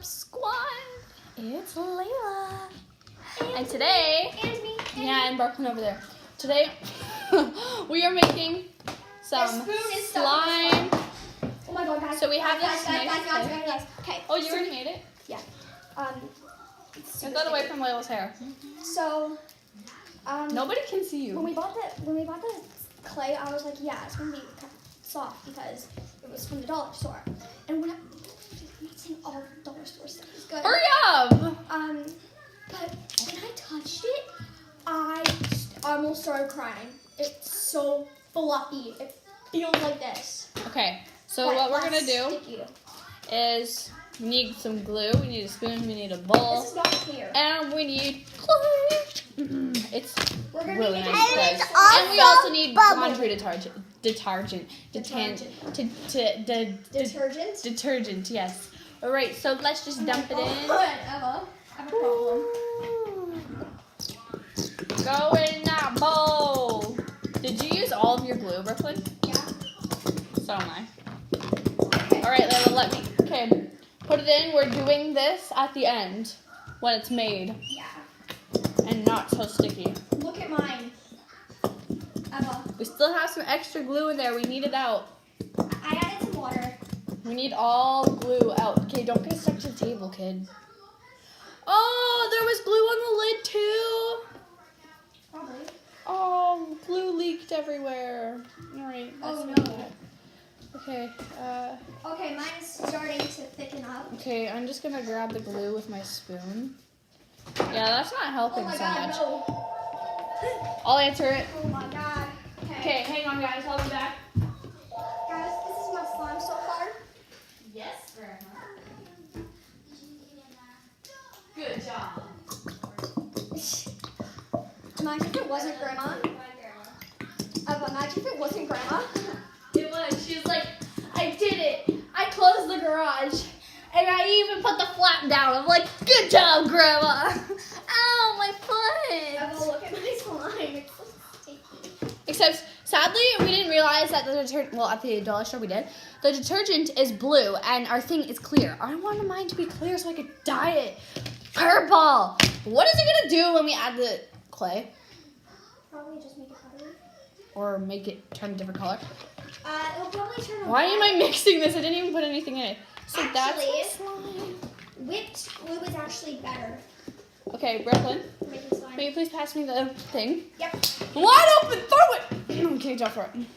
up, squad? It's Layla. And today, And me. and Brooklyn over there. Today, we are making some slime. Oh my god, guys. So we have guys, this guys. Okay. Oh, you already made it? Yeah. Get that away from Layla's hair. So, Nobody can see you. when we bought the clay, I was like, yeah, it's gonna be kind of soft because it was from the dollar store. And when I'm not saying all dollar store stuff is good. Hurry up! But when I touched it, I almost started crying. It's so fluffy. It feels like this. Okay, so But what we're less gonna do sticky. is we need some glue, we need a spoon, we need a bowl, This is not clear. and we need clay. It's We're gonna really be nice making clay. this And we also need bubble. laundry detergent. Detergent, yes. All right, so let's just dump it in. Emma, I have a problem. Go in that bowl. Did you use all of your glue, Brooklyn? Yeah. So am I. Okay. All right, Layla, let me. Okay, put it in. We're doing this at the end when it's made Yeah. and not so sticky. Look at mine. Emma. We still have some extra glue in there. We need it out. I added some water. We need all glue out. Okay, don't get stuck to the table, kid. Oh, there was glue on the lid too. Probably. Oh, glue leaked everywhere. All right. Oh, that's no. bad. Okay. Okay, mine is starting to thicken up. Okay, I'm just gonna grab the glue with my spoon. Yeah, that's not helping Oh my so god, much. no. I'll answer it. Oh my god. Okay, hang on, guys. I'll be back. Guys, this is my slime so far. Yes, Grandma. Good job. Imagine if it wasn't Grandma. Imagine if it wasn't Grandma. It was. She was like, I did it. I closed the garage. And I even put the flap down. I'm like, good job, Grandma. Ow, my foot. Emma, look at my slime. It's so sticky. Except, sadly, we didn't realize that the detergent, well, at the dollar store we did, the detergent is blue and our thing is clear. I wanted mine to be clear so I could dye it purple. What is it going to do when we add the clay? Probably just make it powdery. Or make it turn a different color? It'll probably turn. Why am I mixing this? I didn't even put anything in it. So that's Actually, my slime. whipped glue is actually better Okay, Brooklyn, for making slime. will you please pass me the thing? Yep. Wide open, throw it! Okay, don't throw it.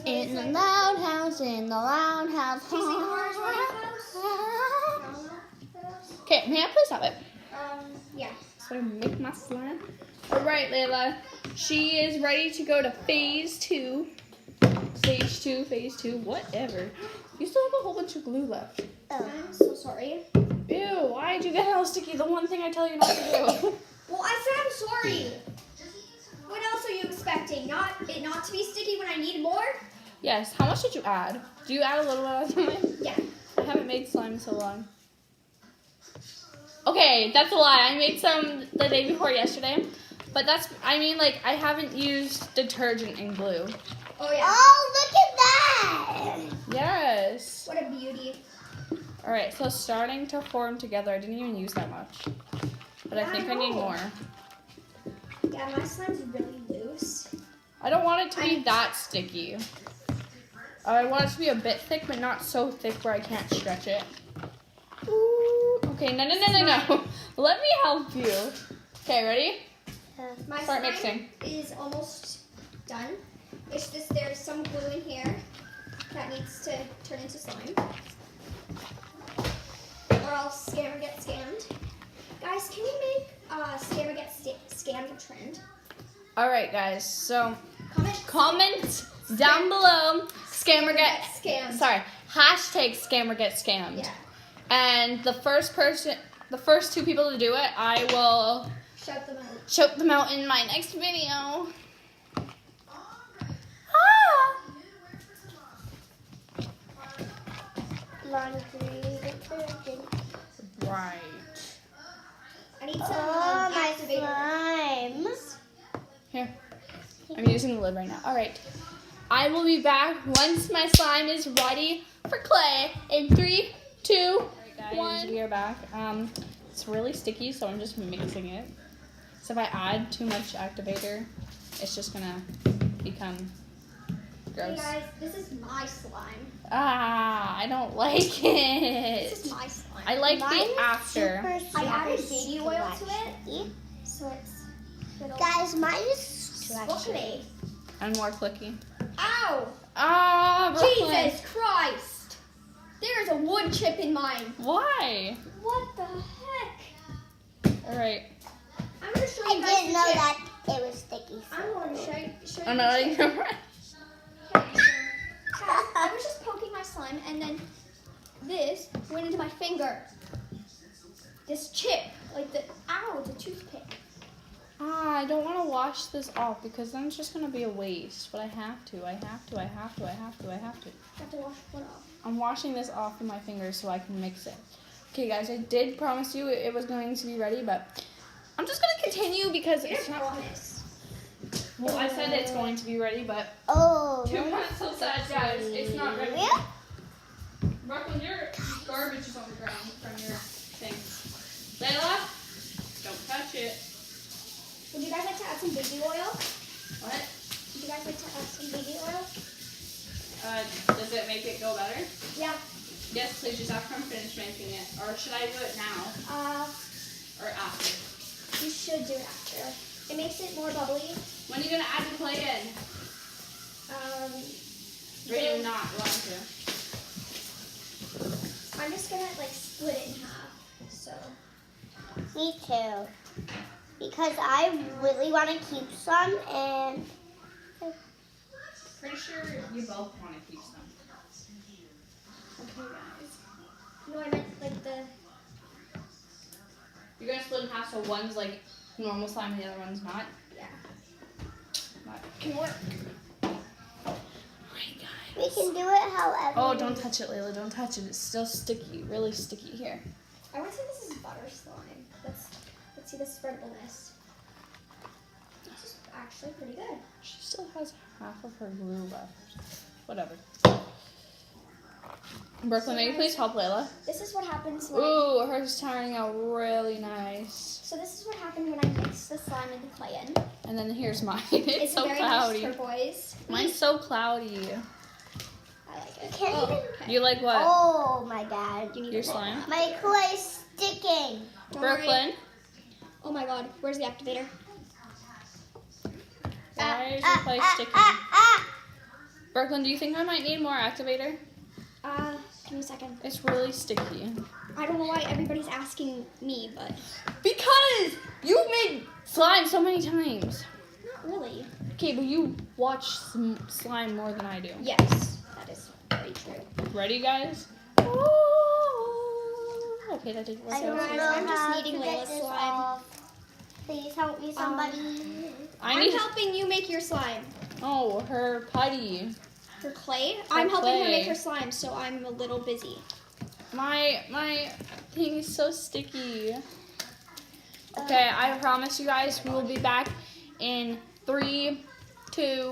In the loud house, in the loud house. Do you see the orange house? Okay, may I please have it? Yeah. So I make my slime. Alright, Layla. She is ready to go to phase 2. Stage 2, phase 2, whatever. You still have a whole bunch of glue left. I'm so sorry. Ew, why'd you get all sticky? The one thing I tell you not to do. Well, I said I'm sorry. What else are you expecting? Not to be sticky when I need more? Yes, how much did you add? Do you add a little bit of slime? Yeah. I haven't made slime in so long. Okay, that's a lie. I made some the day before yesterday. But that's, I mean, like, I haven't used detergent and glue. Oh yeah. Oh, look at that! Yes. What a beauty. Alright, so starting to form together. I didn't even use that much. But I think I need more. Yeah, my slime's really loose. I don't want it to be that sticky. I want it to be a bit thick, but not so thick where I can't stretch it. Ooh. Okay, no. Let me help you. Okay, ready? My Start slime mixing. is almost done. It's just there's some glue in here that needs to turn into slime. Or else Scammer gets scammed. Guys, can we make Scammer gets scammed a trend? Alright, guys, so Comment down below. Scammer get scammed. Sorry, hashtag scammer get scammed. Yeah. And the first 2 people to do it, I will Shout them out. choke them out in my next video. Laundry detergent. Right. I need some Oh, my activator. slime. Here. I'm using the lid right now. Alright. I will be back once my slime is ready for clay in 3, 2, activator back. It's really sticky, so I'm just mixing it. So if I add too much activator, it's just gonna become Hey gross. guys, this is my slime. Ah, I don't like it. This is my slime. I like Mine the is after. super, I added super baby oil to stretchy. it, so it's little Guys, mine is stretchy. squishy. And more clicky. Ow! Ah, Brooklyn. Jesus Christ! There's a wood chip in mine. Why? What the heck? All right. I'm gonna show I you guys didn't the know chip. that it was sticky. I'm going to show you Oh no, the I chip. didn't. Okay, so, guys, I was just poking my slime, and then this went into my finger. This chip, like the the toothpick. Ah, I don't want to wash this off because then it's just gonna be a waste. But I have to. You have to wash one off. I'm washing this off with my fingers so I can mix it. Okay, guys, I did promise you it was going to be ready, but I'm just gonna continue because it's not. promise. Well, I said it's going to be ready, but Oh, don't want so sad, guys. It's not ready. Yeah? Brooklyn, your garbage is on the ground from your thing. Layla, don't touch it. Would you guys like to add some baby oil? What? Would you guys like to add some baby oil? Does it make it go better? Yeah. Yes, please, just after I'm finished making it. Or should I do it now? Or after? You should do it after. It makes it more bubbly. When are you going to add the clay in? Or you not want to? I'm just gonna like split it in half. So Me too. Because I really want to keep some and Pretty sure you both want to keep some. Okay, guys. no, I meant like the You're going to split in half so one's like normal slime and the other one's not? yeah. Not. Can work. Alright, guys. we can do it however. Oh, don't touch it, Layla. Don't touch it. It's still sticky. Really sticky. Here. I want to say this is butter slime. Let's see the spreadableness. This is actually pretty good. She still has half of her glue left. Whatever. Brooklyn, may you please help Layla? This is what happens when Ooh, hers turning out really nice. so this is what happened when I mix the slime and the clay in. And then here's mine. It's so very cloudy. nice turquoise. Mine's so cloudy. I like it. Can't even- okay. You like what? Oh my god. You need Your to roll slime? that. My clay's sticking. Don't worry. Brooklyn, Oh my god, where's the activator? why is your clay sticking? Brooklyn, do you think I might need more activator? Give me a second. It's really sticky. I don't know why everybody's asking me, but Because you've made slime so many times. not really. Okay, but you watch slime more than I do. Yes, that is very true. Ready, guys? Okay, that didn't work I don't guys, know I'm just how needing to get Layla's this slime. off. Please help me, somebody. I need. I'm helping you make your slime. Oh, her putty. Her clay? I'm helping her clay. make her slime, so I'm a little busy. My thing is so sticky. Okay, I promise you guys we will be back in 3, 2,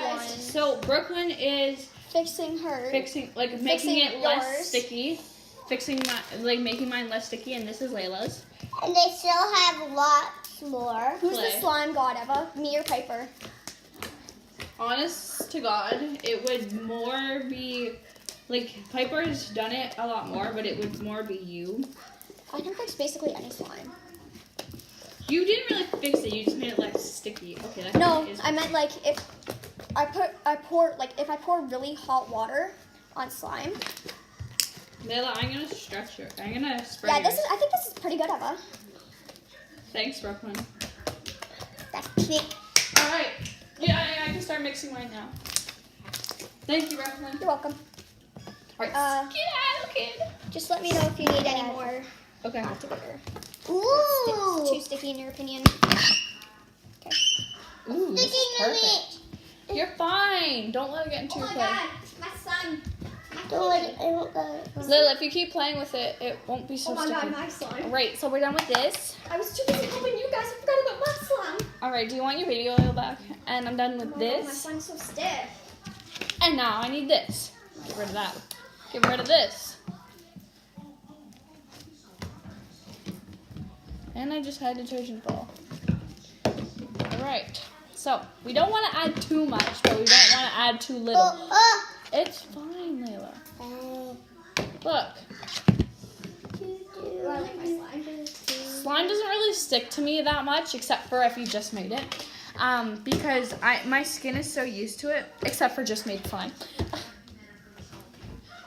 1. So Brooklyn is Fixing her. fixing, like making it less yours. sticky. Fixing my, like making mine less sticky, and this is Layla's. And they still have lots more. Who's Clay. the slime god, Eva? Me or Piper? Honest to God, it would more be like Piper's done it a lot more, but it would more be you. I can fix basically any slime. You didn't really fix it. You just made it less sticky. Okay, that No, is. I meant like if I pour really hot water on slime. Layla, I'm gonna stretch your. I'm gonna spread. Yeah, yours. I think this is pretty good, Eva. Thanks, Brooklyn. That's cute. All right. Yeah, I can start mixing right now. Thank you, Brooklyn. You're welcome. All right. Get out, kid. Just let me know if you need any more Okay. activator. Ooh. It's too sticky in your opinion. Okay. Ooh, this is Sticking to perfect. You're fine. Don't let it get into your plate. my son. Don't let it, I don't let it. Lila, if you keep playing with it, it won't be so Oh my sticky. god, my slime. Right, so we're done with this. I was too busy helping you guys. I forgot about my slime. All right, do you want your baby oil back? And I'm done with Oh my god, my this. slime's so stiff. And now I need this. Get rid of that. Get rid of this. And I just had detergent ball. Alright. So, we don't want to add too much, but we don't want to add too little. It's fine, Layla. Look. Oh, I like my slime. Slime doesn't really stick to me that much, except for if you just made it. Because my skin is so used to it, except for just made slime.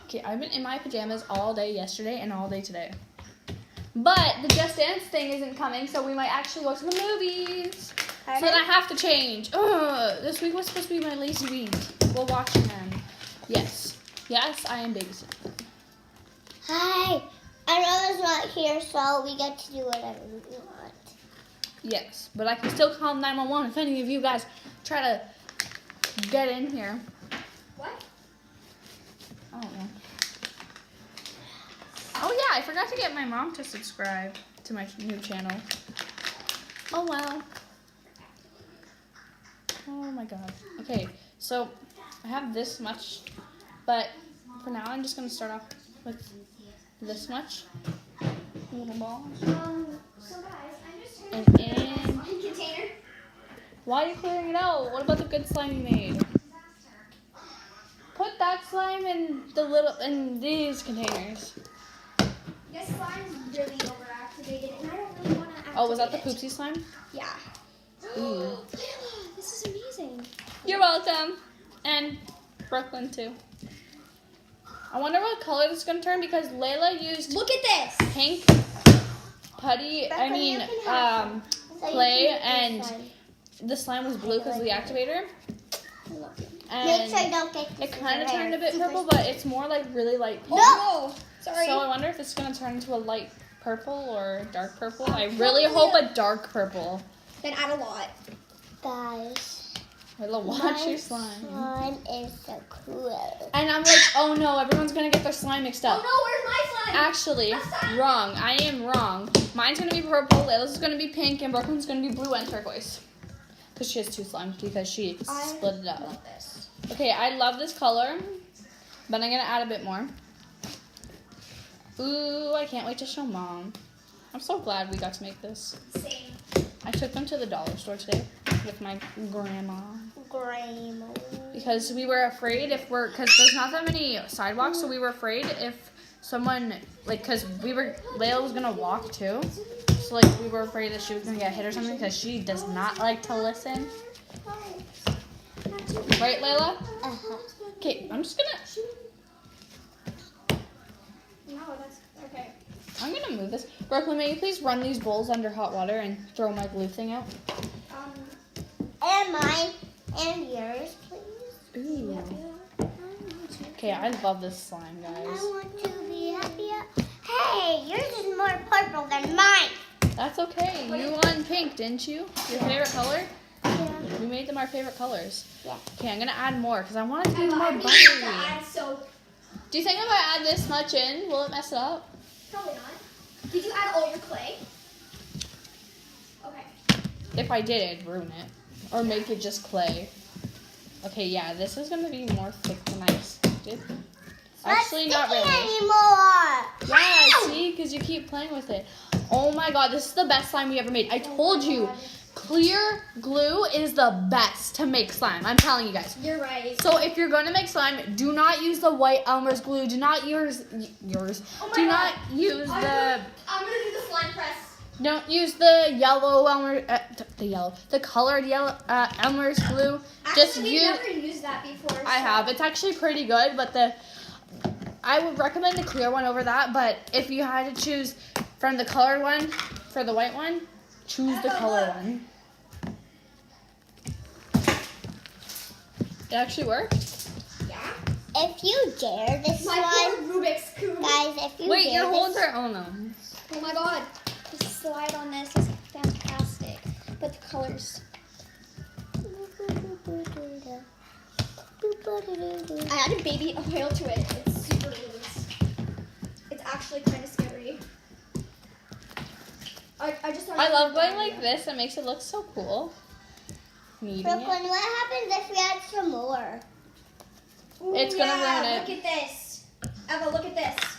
Okay, I've been in my pajamas all day yesterday and all day today. But the Just Dance thing isn't coming, so we might actually go to the movies. So then I have to change. Ugh, this week was supposed to be my lazy week. We'll watch them. Yes. Yes, I am babysitting. Hi. Our mother's not here, so we get to do whatever we want. Yes, but I can still call 911 if any of you guys try to get in here. What? I don't know. Oh yeah, I forgot to get my mom to subscribe to my new channel. Oh well. Oh my god. Okay, so I have this much, but for now I'm just gonna start off with this much. Little ball. So guys, I'm just And turning in. the slime container. Why are you clearing it out? What about the good slime you made? Put that slime in these containers. This slime's really overactivated, and I don't really want to activate Oh, was that the it. poopsie slime? Yeah. Ooh. This is amazing. You're welcome. And Brooklyn too. I wonder what color this is gonna turn because Layla used Look at this. pink putty. Becca, you can have So you clay can and make this one. the slime was blue because of the activator. Make And sure you don't get it kind of super turned a hair. bit purple, but it's more like really light pink. No. Sorry. So I wonder if it's gonna turn into a light purple or dark purple. I really hope a dark purple. Then add a lot. Guys, Layla, watch my your slime. slime is so cool. And I'm like, oh no, everyone's gonna get their slime mixed Oh up. no, where's my slime? Actually, wrong. I am wrong. Mine's gonna be purple, Layla's is gonna be pink, and Brooklyn's gonna be blue and turquoise. Because she has two slimes because she split it up. love this. Okay, I love this color, but I'm gonna add a bit more. Ooh, I can't wait to show Mom. I'm so glad we got to make this. Same. I took them to the dollar store today with my grandma. Grandma. Because we were afraid because there's not that many sidewalks, so we were afraid if someone, because Layla was gonna walk too. So, we were afraid that she was gonna get hit or something because she does not like to listen. Right, Layla? Uh-huh. Okay, I'm just gonna, No, that's okay. I'm gonna move this. Brooklyn, may you please run these bowls under hot water and throw my glue thing out? And mine and yours, please. Ooh. Okay, I love this slime, I guys. want to be happier. Hey, yours is more purple than mine. That's okay. You won pink, didn't you? Your favorite color? Yeah. We made them our favorite colors. Yeah. Okay, I'm gonna add more because I want it to be more I need to buttery. add soap. Do you think if I add this much in, will it mess it up? Probably not. Did you add all your clay? Okay. If I did, it'd ruin it. Or make it just clay. Okay, yeah, this is gonna be more thick than I expected. Actually, not really. Anymore. Yeah, see, because you keep playing with it. Oh my god, this is the best slime we ever made. I told you, clear glue is the best to make slime. I'm telling you guys. You're right. So if you're gonna make slime, do not use the white Elmer's glue. Do not use yours. Oh my Do God. not use I'm gonna do the slime press. Don't use the yellow Elmer. The colored yellow Elmer's glue. Just Actually, we've use. never used that before. I have. It's actually pretty good, but I would recommend the clear one over that. But if you had to choose from the colored one for the white one, choose the color one. It actually worked. Yeah. If you dare this My one, poor Rubik's Cube. guys, if you Wait, dare your this holes are. Oh no. Oh my god. The slide on this is fantastic. But the colors. I added baby oil to it. It's super loose. It's actually kind of scary. I just thought I love going like this. It makes it look so cool. Kneading Brooklyn, it. what happens if we add some more? Ooh, It's gonna ruin it. Look at this. Eva, look at this.